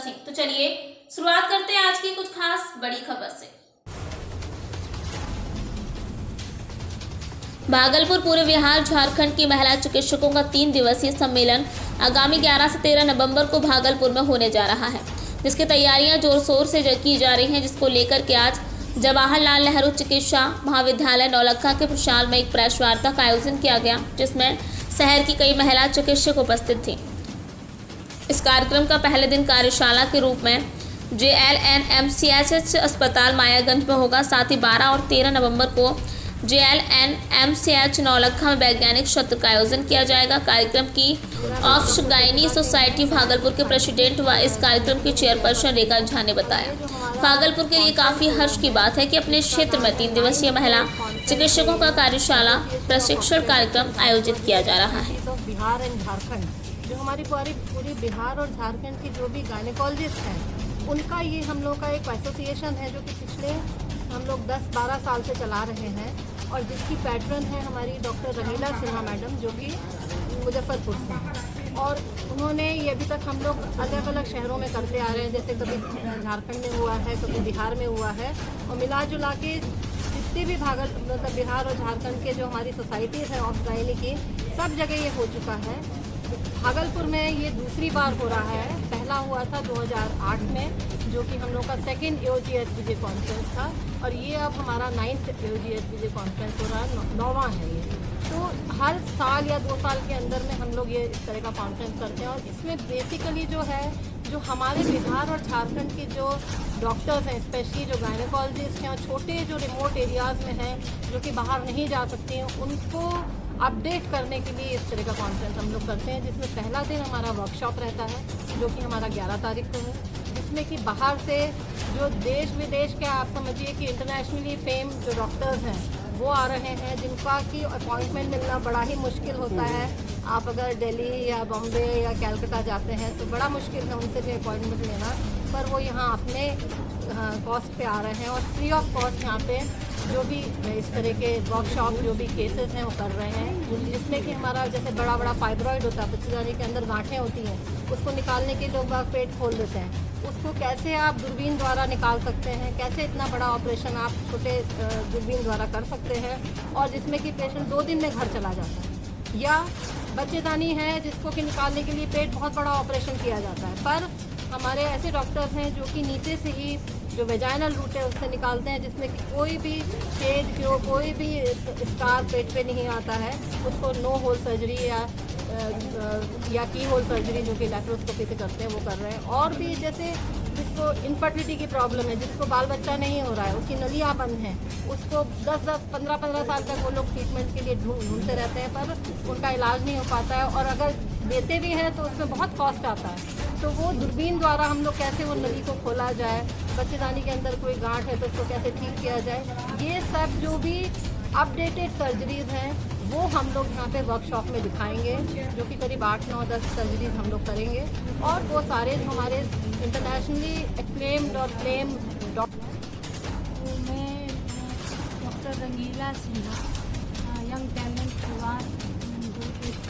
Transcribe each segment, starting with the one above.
थी। तो चलिए शुरुआत करते हैं आज की कुछ खास बड़ी खबर से। भागलपुर पूर्व बिहार झारखंड की महिला चिकित्सकों का 3 दिवसीय सम्मेलन आगामी 11 से 13 नवंबर को भागलपुर में होने जा रहा है, जिसकी तैयारियां जोर शोर से की जा रही हैं, जिसको लेकर के आज जवाहरलाल नेहरू चिकित्सा महाविद्यालय नौलखा के प्रशाल में एक प्रेस वार्ता का आयोजन किया गया, जिसमें शहर की कई महिला चिकित्सक उपस्थित थी। इस कार्यक्रम का पहले दिन कार्यशाला के रूप में JLNMCH अस्पताल मायागंज में होगा। साथ ही 12 और 13 नवंबर को JLNMCH नौलखा में वैज्ञानिक सत्र का आयोजन किया जाएगा। कार्यक्रम की ऑफ गायनी सोसाइटी भागलपुर के प्रेसिडेंट व इस कार्यक्रम की चेयरपर्सन रेखा झा ने बताया, भागलपुर के लिए काफी हर्ष की बात है कि अपने क्षेत्र में 3 दिवसीय महिला चिकित्सकों का कार्यशाला प्रशिक्षण कार्यक्रम आयोजित किया जा रहा है। तो बिहार एंड झारखंड, जो हमारी पूरी बिहार और झारखंड की जो भी गायनेकोलॉजिस्ट हैं, उनका ये हम लोग का एक एसोसिएशन है जो कि पिछले हम लोग 10-12 साल से चला रहे हैं, और जिसकी पैटर्न है हमारी डॉक्टर रंगीला सिन्हा मैडम, जो कि मुजफ्फरपुर से हैं। और उन्होंने ये अभी तक हम लोग अलग अलग शहरों में करते आ रहे हैं, जैसे कभी झारखंड में हुआ है, कभी बिहार में हुआ है, और मिला जुला के जितने भी मतलब बिहार और झारखंड के जो हमारी सोसाइटीज़ हैं ऑफ गायनी की, सब जगह ये हो चुका है। भागलपुर में ये दूसरी बार हो रहा है। पहला हुआ था 2008 में, जो कि हम लोग का सेकेंड AOGHBJ कॉन्फ्रेंस था, और ये अब हमारा 9th AOGHBJ कॉन्फ्रेंस हो रहा है, 9वां है ये। तो हर साल या 2 साल के अंदर में हम लोग ये इस तरह का कॉन्फ्रेंस करते हैं, और इसमें बेसिकली जो है, जो हमारे बिहार और झारखंड के जो डॉक्टर्स हैं, स्पेशली जो गायनेकोलॉजिस्ट हैं और छोटे जो रिमोट एरियाज़ में हैं, जो कि बाहर नहीं जा सकते हैं, उनको अपडेट करने के लिए इस तरह का कॉन्फ्रेंस हम लोग करते हैं, जिसमें पहला दिन हमारा वर्कशॉप रहता है, जो कि हमारा 11 तारीख को है, जिसमें कि बाहर से जो देश विदेश के, आप समझिए कि इंटरनेशनली फेम जो डॉक्टर्स हैं वो आ रहे हैं, जिनका कि अपॉइंटमेंट मिलना बड़ा ही मुश्किल होता है। आप अगर दिल्ली या बॉम्बे या कलकत्ता जाते हैं तो बड़ा मुश्किल है उनसे भी अपॉइंटमेंट लेना, पर वो यहाँ अपने कॉस्ट पे आ रहे हैं, और फ्री ऑफ कॉस्ट यहाँ पे जो भी इस तरह के वर्कशॉप, जो भी केसेस हैं वो कर रहे हैं, जिसमें कि हमारा जैसे बड़ा फाइब्रॉइड होता है, बच्चेदानी के अंदर गांठें होती हैं, उसको निकालने के लिए लोग पेट खोल देते हैं, उसको कैसे आप दूरबीन द्वारा निकाल सकते हैं, कैसे इतना बड़ा ऑपरेशन आप छोटे दूरबीन द्वारा कर सकते हैं, और जिसमें कि पेशेंट 2 दिन में घर चला जाता है। या बच्चेदानी है जिसको कि निकालने के लिए पेट बहुत बड़ा ऑपरेशन किया जाता है, पर हमारे ऐसे डॉक्टर्स हैं जो कि नीचे से ही जो वेजाइनल रूट है उससे निकालते हैं, जिसमें कि कोई भी छेद, कोई भी स्कार पेट पे नहीं आता है, उसको नो होल सर्जरी या की होल सर्जरी, जो कि लैप्रोस्कोपी से करते हैं, वो कर रहे हैं। और भी जैसे जिसको इनफर्टिलिटी की प्रॉब्लम है, जिसको बाल बच्चा नहीं हो रहा है, उसकी नलियाँ बंद हैं, उसको 10-10, 15-15 साल तक वो लोग ट्रीटमेंट के लिए ढूंढते रहते हैं, पर उनका इलाज नहीं हो पाता है, और अगर देते भी हैं तो उसमें बहुत कॉस्ट आता है। तो वो दूरबीन द्वारा हम लोग कैसे वो नली को खोला जाए, बच्चेदानी के अंदर कोई गांठ है तो उसको कैसे ठीक किया जाए, ये सब जो भी अपडेटेड सर्जरीज़ हैं वो हम लोग यहाँ पे वर्कशॉप में दिखाएंगे, जो कि करीब 8, 9, 10 सर्जरीज हम लोग करेंगे, और वो सारे हमारे इंटरनेशनली एक्लेम्ड और क्लेम मैं डॉक्टर रंगीला सिन्हा, यंग टैलेंट अवार्ड, जो एक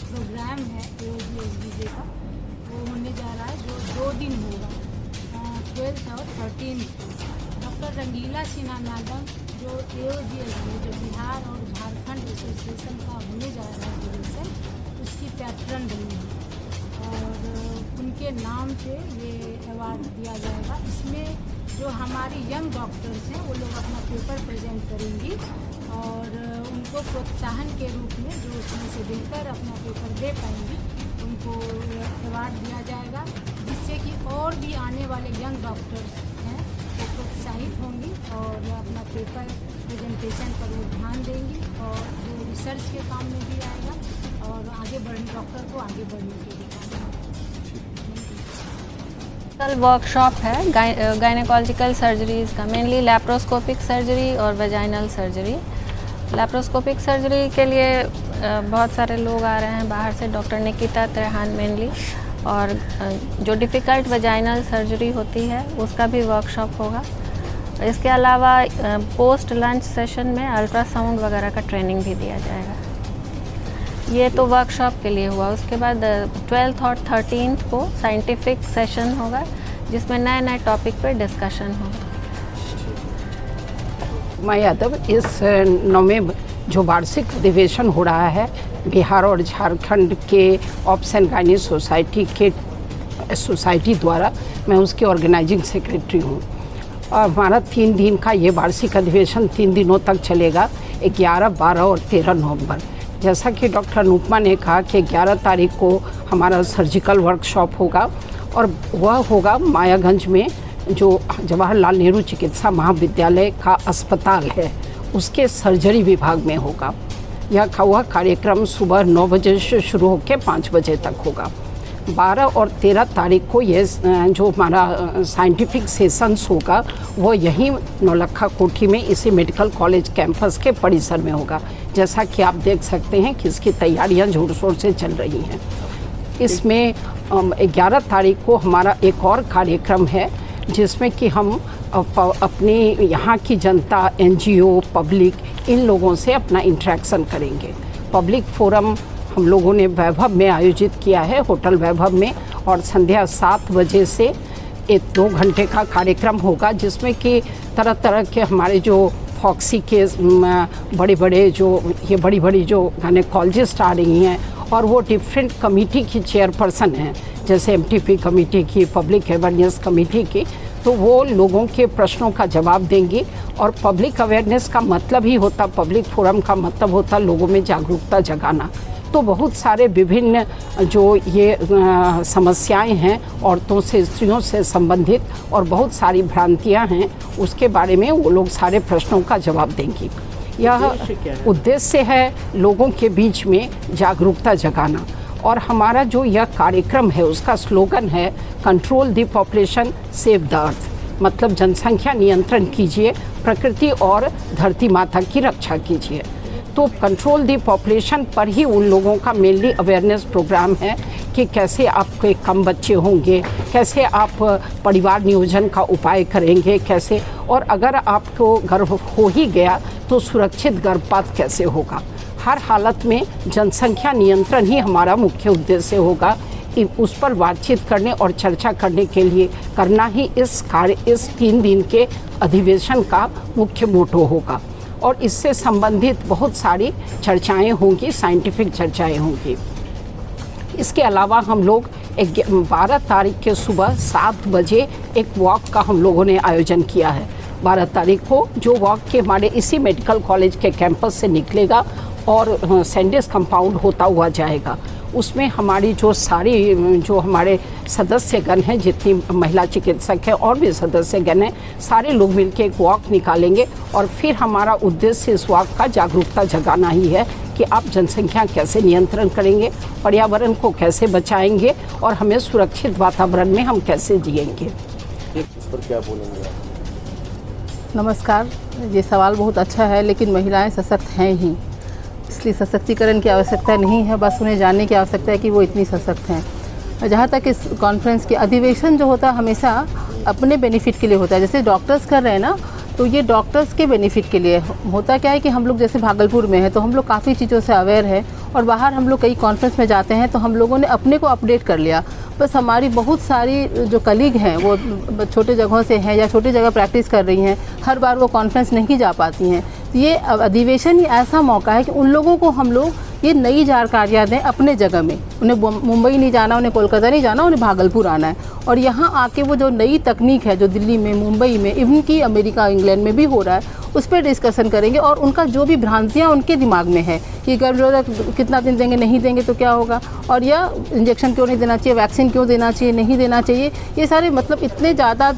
प्रोग्राम है AOGHBJ का, वो होने जा रहा है, जो 2 दिन होगा, 12 और 13 को। डॉक्टर रंगीला सिन्हा मैडम जो AOGHBJ, जो बिहार और झारखंड एसोसिएशन का होने जा रहा है डिवीज़न, उसकी पैटर्न बनी है, और उनके नाम पे ये अवार्ड दिया जाएगा। इसमें जो हमारी यंग डॉक्टर्स हैं वो लोग अपना पेपर प्रेजेंट करेंगी, और उनको प्रोत्साहन के रूप में जो उसमें से बेहतर अपना पेपर दे पाएंगी उनको अवार्ड दिया जाएगा, जिससे कि और भी आने वाले यंग डॉक्टर्स हैं वो प्रोत्साहित होंगी और अपना पेपर प्रेजेंटेशन पर वो ध्यान देंगी, और जो रिसर्च के काम में भी आएगा, और आगे बढ़ने डॉक्टर को आगे बढ़ने के लिए काम आएगा। कल वर्कशॉप है गायनेकोलॉजिकल सर्जरीज का, मेनली लैप्रोस्कोपिक सर्जरी और वेजाइनल सर्जरी। लैप्रोस्कोपिक सर्जरी के लिए बहुत सारे लोग आ रहे हैं बाहर से, डॉक्टर निकिता त्रेहान मेनली, और जो डिफ़िकल्ट वेजाइनल सर्जरी होती है उसका भी वर्कशॉप होगा। इसके अलावा पोस्ट लंच सेशन में अल्ट्रासाउंड वगैरह का ट्रेनिंग भी दिया जाएगा। ये तो वर्कशॉप के लिए हुआ। उसके बाद 12th और 13th को साइंटिफिक सेशन होगा जिसमें नए नए टॉपिक पे डिस्कशन होगा। मैं यादव, इस 9वें जो वार्षिक अधिवेशन हो रहा है बिहार और झारखंड के ऑब्स एंड गायनी सोसाइटी द्वारा, मैं उसके ऑर्गेनाइजिंग सेक्रेटरी हूँ। और हमारा 3 दिन का ये वार्षिक अधिवेशन 3 दिनों तक चलेगा, 11, 12 और 13 नवंबर। जैसा कि डॉक्टर अनुपमा ने कहा कि 11 तारीख को हमारा सर्जिकल वर्कशॉप होगा और वह होगा मायागंज में, जो जवाहरलाल नेहरू चिकित्सा महाविद्यालय का अस्पताल है उसके सर्जरी विभाग में होगा। वह कार्यक्रम सुबह 9 बजे से शुरू होकर 5 बजे तक होगा। 12 और 13 तारीख को ये जो हमारा साइंटिफिक सेशंस होगा वो यहीं नौलखा कोठी में इसी मेडिकल कॉलेज कैंपस के परिसर में होगा। जैसा कि आप देख सकते हैं कि इसकी तैयारियां जोर शोर से चल रही हैं। इसमें 11 तारीख को हमारा एक और कार्यक्रम है जिसमें कि हम अपनी यहाँ की जनता, NGO, पब्लिक, इन लोगों से अपना इंटरेक्शन करेंगे। पब्लिक फोरम हम लोगों ने वैभव में आयोजित किया है, होटल वैभव में, और संध्या 7 बजे से 2 घंटे का कार्यक्रम होगा जिसमें कि तरह तरह के हमारे जो फॉक्सी के बड़ी बड़ी जो गायनेकोलॉजिस्ट आ रही हैं और वो डिफरेंट कमेटी की चेयरपर्सन हैं, जैसे MTP कमेटी की, पब्लिक अवेयरनेस कमेटी की, तो वो लोगों के प्रश्नों का जवाब देंगी। और पब्लिक अवेयरनेस का मतलब ही होता, पब्लिक फोरम का मतलब होता लोगों में जागरूकता जगाना। तो बहुत सारे विभिन्न जो ये समस्याएं हैं औरतों से, स्त्रियों से संबंधित, और बहुत सारी भ्रांतियां हैं, उसके बारे में वो लोग सारे प्रश्नों का जवाब देंगी। यह उद्देश्य है लोगों के बीच में जागरूकता जगाना। और हमारा जो यह कार्यक्रम है उसका स्लोगन है control the population, save the earth, मतलब जनसंख्या नियंत्रण कीजिए, प्रकृति और धरती माता की रक्षा कीजिए। तो कंट्रोल द पॉपुलेशन पर ही उन लोगों का मेनली अवेयरनेस प्रोग्राम है कि कैसे आपके कम बच्चे होंगे, कैसे आप परिवार नियोजन का उपाय करेंगे, कैसे, और अगर आपको गर्भ हो ही गया तो सुरक्षित गर्भपात कैसे होगा। हर हालत में जनसंख्या नियंत्रण ही हमारा मुख्य उद्देश्य होगा। उस पर बातचीत करने और चर्चा करने के लिए करना ही इस 3 दिन के अधिवेशन का मुख्य मोटो होगा। और इससे संबंधित बहुत सारी चर्चाएं होंगी, साइंटिफिक चर्चाएं होंगी। इसके अलावा हम लोग 12 तारीख के सुबह 7 बजे एक वॉक का हम लोगों ने आयोजन किया है। 12 तारीख को जो वॉक के हमारे इसी मेडिकल कॉलेज के कैंपस से निकलेगा और सैंडिस कंपाउंड होता हुआ जाएगा। उसमें हमारी जो हमारे सदस्यगण हैं, जितनी महिला चिकित्सक हैं और भी सदस्यगण हैं, सारे लोग मिलकर एक वॉक निकालेंगे। और फिर हमारा उद्देश्य इस वॉक का जागरूकता जगाना ही है कि आप जनसंख्या कैसे नियंत्रण करेंगे, पर्यावरण को कैसे बचाएंगे और हमें सुरक्षित वातावरण में हम कैसे जिएंगे। इस पर क्या बोलेंगे आप? नमस्कार, ये सवाल बहुत अच्छा है, लेकिन महिलाएं सशक्त हैं ही, इसलिए सशक्तिकरण की आवश्यकता नहीं है, बस उन्हें जानने की आवश्यकता है कि वो इतनी सशक्त हैं। जहाँ तक इस कॉन्फ्रेंस के अधिवेशन जो होता है हमेशा अपने बेनिफिट के लिए होता है। जैसे डॉक्टर्स कर रहे हैं ना, तो ये डॉक्टर्स के बेनिफिट के लिए होता क्या है कि हम लोग जैसे भागलपुर में है तो हम लोग काफ़ी चीज़ों से अवेयर है, और बाहर हम लोग कई कॉन्फ्रेंस में जाते हैं तो हम लोगों ने अपने को अपडेट कर लिया। बस हमारी बहुत सारी जो कलीग हैं वो छोटे जगहों से हैं या छोटी जगह प्रैक्टिस कर रही हैं, हर बार वो कॉन्फ्रेंस नहीं जा पाती हैं। ये अधिवेशन ही ऐसा मौका है कि उन लोगों को हम लोग ये नई जानकारियाँ दें अपने जगह में। उन्हें मुंबई नहीं जाना, उन्हें कोलकाता नहीं जाना, उन्हें भागलपुर आना है, और यहाँ आके वो जो नई तकनीक है जो दिल्ली में, मुंबई में, इवन की अमेरिका, इंग्लैंड में भी हो रहा है, उस पर डिस्कशन करेंगे। और उनका जो भी भ्रांतियाँ उनके दिमाग में है कि गर्भनिरोधक कितना दिन देंगे, नहीं देंगे तो क्या होगा, और यह इंजेक्शन क्यों नहीं देना चाहिए, वैक्सीन क्यों देना चाहिए, नहीं देना चाहिए, ये सारे मतलब इतने ज़्यादा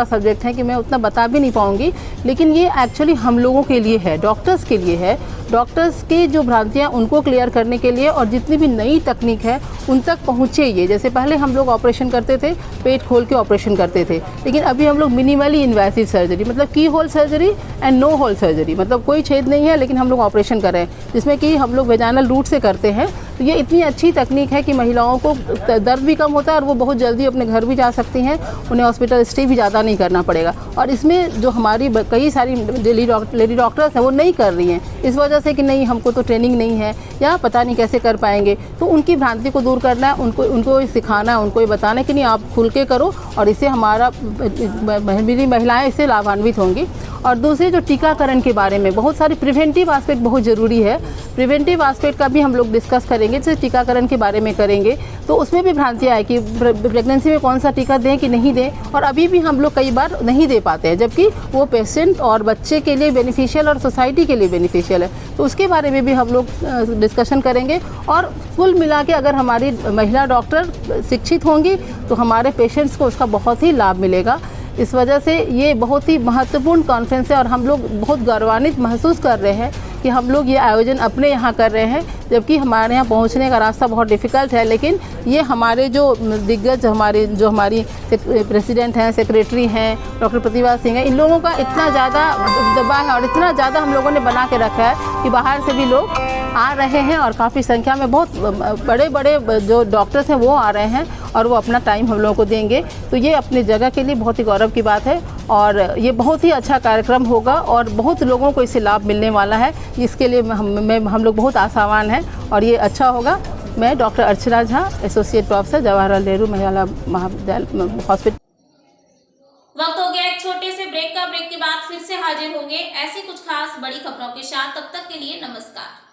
सब्जेक्ट हैं कि मैं उतना बता भी नहीं पाऊँगी। लेकिन ये एक्चुअली हम लोगों के लिए है, डॉक्टर्स के लिए है। डॉक्टर्स की जो भ्रांतियाँ उनको क्लियर करने के लिए, और जितनी भी नई तकनीक है उन तक पहुँचे ये। जैसे पहले हम लोग ऑपरेशन करते थे, पेट खोल के ऑपरेशन करते थे, लेकिन अभी हम लोग मिनिमली इन्वेसिव सर्जरी, मतलब keyhole surgery and no hole surgery, मतलब कोई छेद नहीं है लेकिन हम लोग ऑपरेशन कर रहे हैं, जिसमें कि हम लोग वेजाइनल रूट से करते हैं। तो ये इतनी अच्छी तकनीक है कि महिलाओं को दर्द भी कम होता है और वो बहुत जल्दी अपने घर भी जा सकती हैं, उन्हें हॉस्पिटल स्टे भी ज़्यादा नहीं करना पड़ेगा। और इसमें जो हमारी कई सारी लेडी डॉक्टर्स हैं वो नहीं कर रही हैं, इस वजह से कि नहीं हमको तो ट्रेनिंग नहीं है या पता नहीं कैसे कर पाएंगे। तो उनकी भ्रांति को दूर करना है, उनको सिखाना है, उनको ये बताना है कि नहीं आप खुल के करो और इससे हमारा मेरी महिलाएं इससे लाभान्वित होंगी। और दूसरे जो टीकाकरण के बारे में बहुत सारी प्रिवेंटिव एस्पेक्ट बहुत ज़रूरी है, प्रिवेंटिव एस्पेक्ट का भी हम लोग डिस्कस करेंगे, जैसे टीकाकरण के बारे में करेंगे। तो उसमें भी भ्रांतियाँ है कि प्रेगनेंसी में कौन सा टीका दें कि नहीं दें, और अभी भी हम लोग कई बार नहीं दे पाते हैं, जबकि वो पेशेंट और बच्चे के लिए बेनिफिशियल और सोसाइटी के लिए बेनिफिशियल है। तो उसके बारे में भी हम लोग डिस्कशन करेंगे। और कुल मिला के अगर हमारी महिला डॉक्टर शिक्षित होंगी तो हमारे पेशेंट्स को उसका बहुत ही लाभ मिलेगा। इस वजह से ये बहुत ही महत्वपूर्ण कॉन्फ्रेंस है और हम लोग बहुत गौरवान्वित महसूस कर रहे हैं कि हम लोग ये आयोजन अपने यहाँ कर रहे हैं, जबकि हमारे यहाँ पहुँचने का रास्ता बहुत डिफ़िकल्ट है। लेकिन ये हमारे जो दिग्गज हमारी प्रेसिडेंट हैं, सेक्रेटरी हैं, डॉक्टर प्रतिभा सिंह हैं, इन लोगों का इतना ज़्यादा दबाव है और इतना ज़्यादा हम लोगों ने बना के रखा है कि बाहर से भी लोग आ रहे हैं और काफ़ी संख्या में बहुत बड़े बड़े जो डॉक्टर्स हैं वो आ रहे हैं और वो अपना टाइम हम लोगों को देंगे। तो ये अपनी जगह के लिए बहुत ही गौरव की बात है और ये बहुत ही अच्छा कार्यक्रम होगा और बहुत लोगों को इससे लाभ मिलने वाला है, जिसके लिए हम लोग बहुत आशावान हैं और ये अच्छा होगा। मैं डॉक्टर अर्चना झा, एसोसिएट प्रोफेसर, जवाहरलाल नेहरू महिला महाविद्यालय हॉस्पिटल। वक्त हो गया एक छोटे से ब्रेक का। ब्रेक के बाद फिर से हाजिर होंगे ऐसी कुछ खास बड़ी खबरों के साथ। तब तक के लिए नमस्कार।